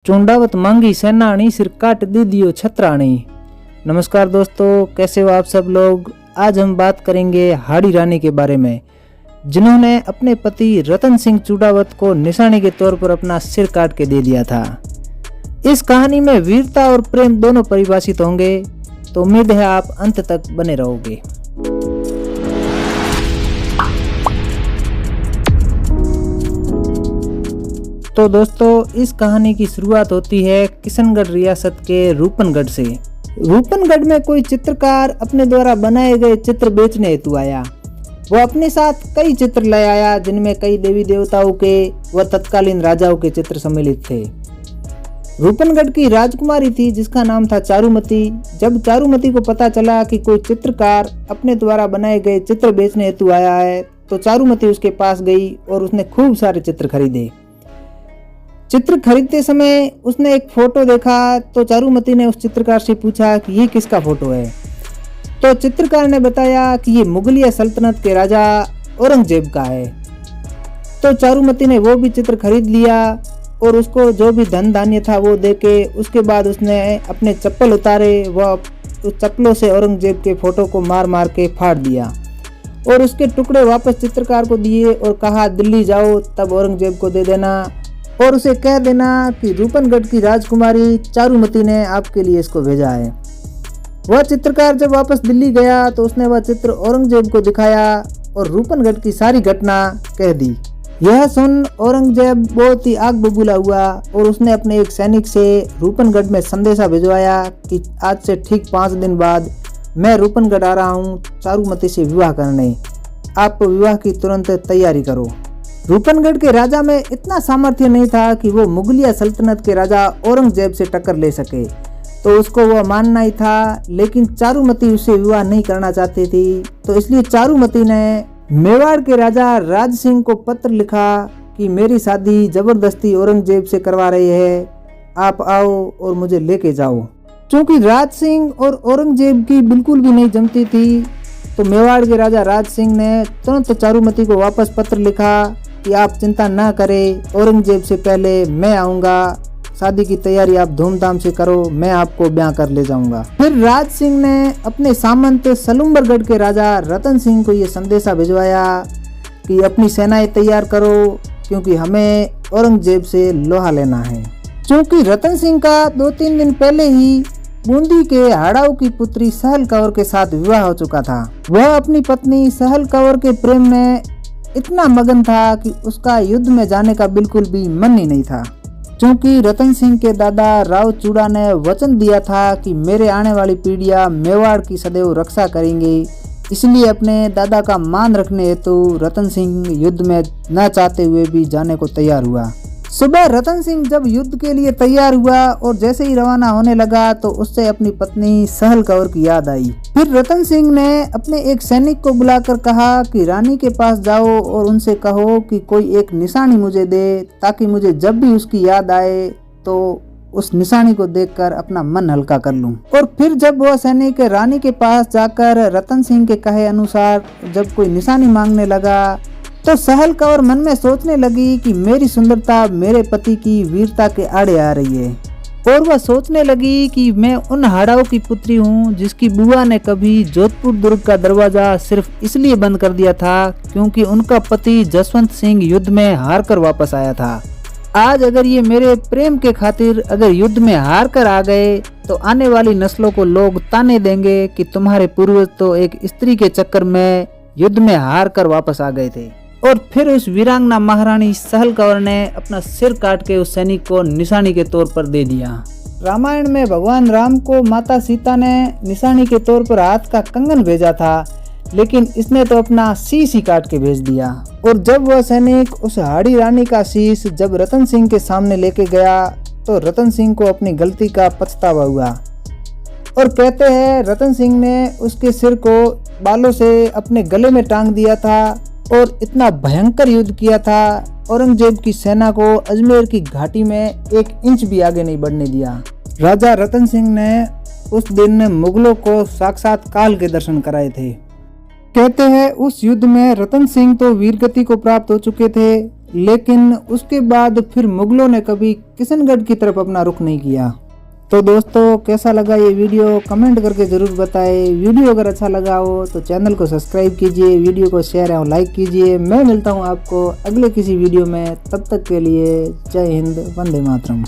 चुंडावत मांगी सेनानी सिर काट दे दियो छत्राणी। नमस्कार दोस्तों, कैसे हो आप सब लोग। आज हम बात करेंगे हाड़ी रानी के बारे में, जिन्होंने अपने पति रतन सिंह चुंडावत को निशाने के तौर पर अपना सिर काट के दे दिया था। इस कहानी में वीरता और प्रेम दोनों परिभाषित होंगे, तो उम्मीद है आप अंत तक बने रहोगे। तो दोस्तों, इस कहानी की शुरुआत होती है किशनगढ़ रियासत के रूपनगढ़ से। रूपनगढ़ में कोई चित्रकार अपने द्वारा बनाए गए चित्र बेचने हेतु आया। वो अपने साथ कई चित्र ले आया, जिनमें कई देवी देवताओं के व तत्कालीन राजाओं के चित्र सम्मिलित थे। रूपनगढ़ की राजकुमारी थी जिसका नाम था चारुमती। जब चारुमती को पता चला कि कोई चित्रकार अपने द्वारा बनाए गए चित्र बेचने हेतु आया है, तो चारुमती उसके पास गई और उसने खूब सारे चित्र खरीदे। चित्र खरीदते समय उसने एक फोटो देखा, तो चारुमती ने उस चित्रकार से पूछा कि ये किसका फोटो है। तो चित्रकार ने बताया कि ये मुगलिया सल्तनत के राजा औरंगजेब का है। तो चारुमती ने वो भी चित्र खरीद लिया और उसको जो भी धन धान्य था वो देके उसके बाद उसने अपने चप्पल उतारे व उस चप्पलों से औरंगजेब के फोटो को मार मार के फाड़ दिया और उसके टुकड़े वापस चित्रकार को दिए और कहा, दिल्ली जाओ तब औरंगजेब को दे देना और उसे कह देना कि रूपनगढ़ की राजकुमारी चारुमती ने आपके लिए इसको भेजा है। वह चित्रकार जब वापस दिल्ली गया तो उसने वह चित्र औरंगजेब को दिखाया और रूपनगढ़ की सारी घटना कह दी। यह सुन औरंगजेब बहुत ही आग बबूला हुआ और उसने अपने एक सैनिक से रूपनगढ़ में संदेशा भिजवाया कि आज से ठीक 5 दिन बाद मैं रूपनगढ़ आ रहा हूँ चारुमती से विवाह करने। आप विवाह की तुरंत तैयारी करो। रूपनगढ़ के राजा में इतना सामर्थ्य नहीं था कि वो मुगलिया सल्तनत के राजा औरंगजेब से टक्कर ले सके, तो उसको वह मानना ही था। लेकिन चारुमती उससे विवाह नहीं करना चाहती थी, तो इसलिए चारुमती ने मेवाड़ के राजा राज सिंह को पत्र लिखा कि मेरी शादी जबरदस्ती औरंगजेब से करवा रही है, आप आओ और मुझे लेके जाओ। क्योंकि राज सिंह और औरंगजेब की बिल्कुल भी नहीं जमती थी, तो मेवाड़ के राजा राज सिंह ने तुरंत चारुमती को वापस पत्र लिखा कि आप चिंता ना करें, औरंगजेब से पहले मैं आऊँगा, शादी की तैयारी आप धूमधाम से करो, मैं आपको ब्याह कर ले जाऊंगा। फिर राज सिंह ने अपने सामंत सलुम्बरगढ़ के राजा रतन सिंह को ये संदेशा भिजवाया कि अपनी सेनाएं तैयार करो, क्योंकि हमें औरंगजेब से लोहा लेना है। क्योंकि रतन सिंह का 2-3 दिन पहले ही बूंदी के हाड़ाऊ की पुत्री सहल कंवर के साथ विवाह हो चुका था। वह अपनी पत्नी सहल कंवर के प्रेम में इतना मगन था कि उसका युद्ध में जाने का बिल्कुल भी मन ही नहीं था। क्योंकि रतन सिंह के दादा राव चूड़ा ने वचन दिया था कि मेरे आने वाली पीढ़ियां मेवाड़ की सदैव रक्षा करेंगे, इसलिए अपने दादा का मान रखने हेतु रतन सिंह युद्ध में न चाहते हुए भी जाने को तैयार हुआ। सुबह रतन सिंह जब युद्ध के लिए तैयार हुआ और जैसे ही रवाना होने लगा तो उससे अपनी पत्नी सहल कंवर की याद आई। फिर रतन सिंह ने अपने एक सैनिक को बुलाकर कहा कि रानी के पास जाओ और उनसे कहो कि कोई एक निशानी मुझे दे, ताकि मुझे जब भी उसकी याद आए तो उस निशानी को देखकर अपना मन हल्का कर लूं। और फिर जब वह सैनिक रानी के पास जाकर रतन सिंह के कहे अनुसार जब कोई निशानी मांगने लगा, तो सहल कंवर मन में सोचने लगी कि मेरी सुंदरता मेरे पति की वीरता के आड़े आ रही है। और वह सोचने लगी कि मैं उन हाड़ाओं की पुत्री हूँ जिसकी बुआ ने कभी जोधपुर दुर्ग का दरवाजा सिर्फ इसलिए बंद कर दिया था क्योंकि उनका पति जसवंत सिंह युद्ध में हार कर वापस आया था। आज अगर ये मेरे प्रेम के खातिर अगर युद्ध में हार कर आ गए, तो आने वाली नस्लों को लोग ताने देंगे कि तुम्हारे पूर्वज तो एक स्त्री के चक्कर में युद्ध में हार कर वापस आ गए थे। और फिर उस वीरांगना महारानी सहल कंवर ने अपना सिर काट के उस सैनिक को निशानी के तौर पर दे दिया। रामायण में भगवान राम को माता सीता ने निशानी के तौर पर हाथ का कंगन भेजा था, लेकिन इसने तो अपना शीश ही काट के भेज दिया। और जब वह सैनिक उस हाड़ी रानी का शीश जब रतन सिंह के सामने लेके गया, तो रतन सिंह को अपनी गलती का पछतावा हुआ। और कहते हैं रतन सिंह ने उसके सिर को बालों से अपने गले में टांग दिया था और इतना भयंकर युद्ध किया था, औरंगजेब की सेना को अजमेर की घाटी में 1 इंच भी आगे नहीं बढ़ने दिया। राजा रतन सिंह ने उस दिन मुगलों को साक्षात काल के दर्शन कराए थे। कहते हैं उस युद्ध में रतन सिंह तो वीरगति को प्राप्त हो चुके थे, लेकिन उसके बाद फिर मुगलों ने कभी किशनगढ़ की तरफ अपना रुख नहीं किया। तो दोस्तों कैसा लगा ये वीडियो कमेंट करके ज़रूर बताएं। वीडियो अगर अच्छा लगा हो तो चैनल को सब्सक्राइब कीजिए, वीडियो को शेयर और लाइक कीजिए। मैं मिलता हूँ आपको अगले किसी वीडियो में, तब तक के लिए जय हिंद, वंदे मातरम।